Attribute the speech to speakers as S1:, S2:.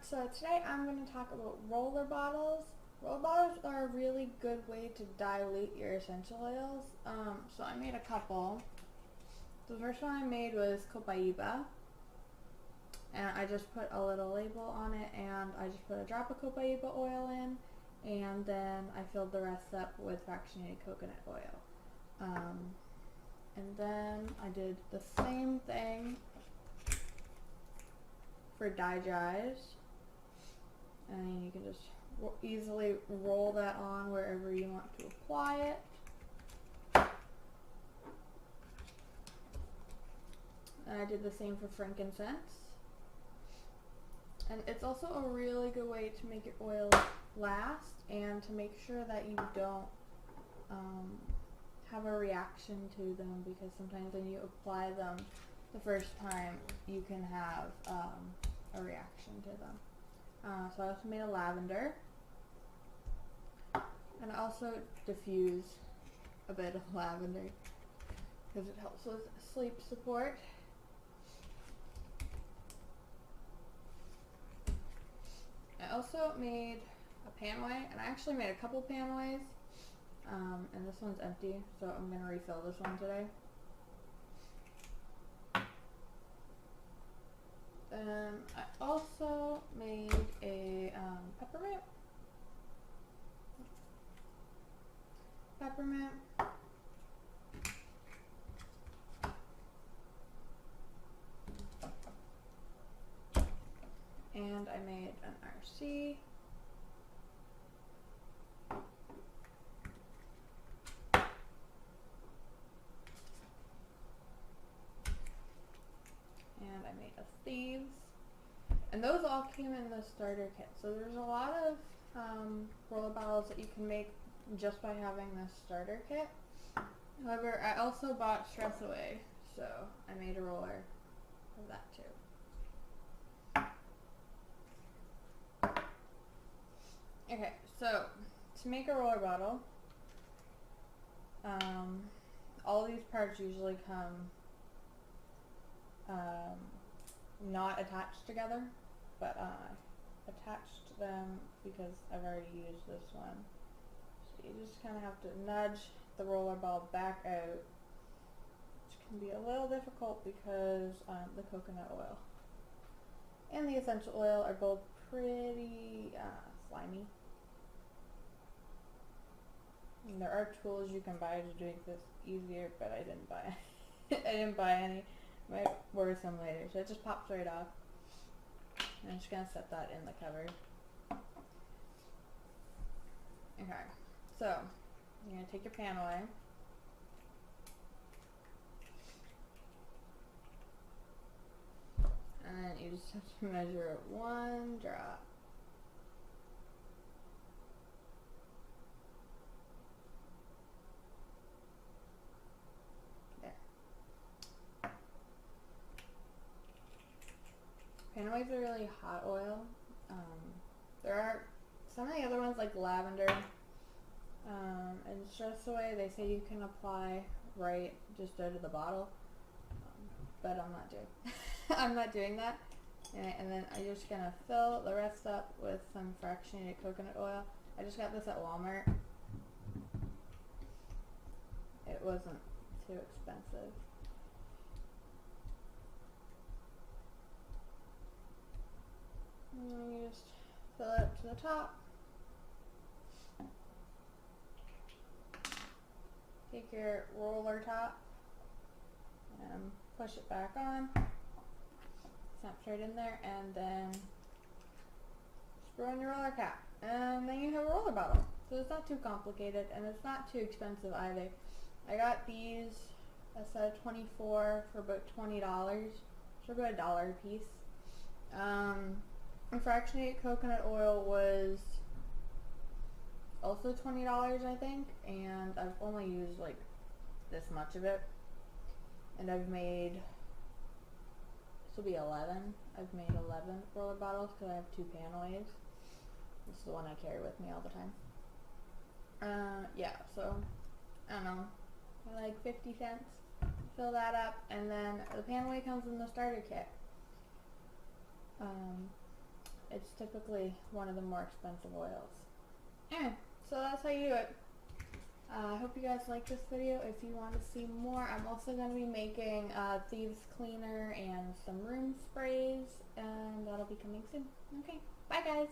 S1: So today I'm going to talk about roller bottles. Roller bottles are a really good way to dilute your essential oils. So I made a couple. The first one I made was Copaiba, and I just put a little label on it, and I just put a drop of Copaiba oil in, and then I filled the rest up with fractionated coconut oil. And then I did the same thing for Digize, and you can just easily roll that on wherever you want to apply it. And I did the same for Frankincense. And it's also a really good way to make your oils last and to make sure that you don't have a reaction to them, because sometimes when you apply them the first time you can have a reaction to them. So I also made a lavender, and I also diffuse a bit of lavender because it helps with sleep support. I also made a Panaway, and I actually made a couple Panaways, and this one's empty, so I'm going to refill this one today. I also made a peppermint. And I made an RC. And I made a Thieves. And those all came in the starter kit. So there's a lot of roller bottles that you can make just by having this starter kit. However, I also bought Stress Away, so I made a roller of that too. Okay, so to make a roller bottle, all these parts usually come not attached together, but I attached them because I've already used this one. So you just kind of have to nudge the roller ball back out, which can be a little difficult because the coconut oil and the essential oil are both pretty slimy. And there are tools you can buy to make this easier, but I didn't buy I didn't buy any. Might order some later. So it just pops right off. And I'm just gonna set that in the cupboard. Okay, so you're gonna take your Panaway. And then you just have to measure one drop. Panaway's a really hot oil. There are some of the other ones like Lavender and Stress Away. They say you can apply right just out of the bottle, but I'm not doing. I'm not doing that. And then I'm just gonna fill the rest up with some fractionated coconut oil. I just got this at Walmart. It wasn't too expensive. And then you just fill it up to the top. Take your roller top and push it back on. Snaps right in there, and then screw on your roller cap. And then you have a roller bottle. So it's not too complicated, and it's not too expensive either. I got these a set of 24 for about $20. So about $1 a piece. Fractionated coconut oil was also $20, I think, and I've only used like this much of it, and I've made, this will be 11. I've made 11 roller bottles because I have 2 Panaways. This is the one I carry with me all the time. Yeah, so I don't know, like 50 cents. Fill that up, and then the Panaway comes in the starter kit. it's typically one of the more expensive oils. Anyway, so that's how you do it. I hope you guys like this video. If you want to see more, I'm also going to be making Thieves cleaner and some room sprays, and that'll be coming soon. Okay, bye guys!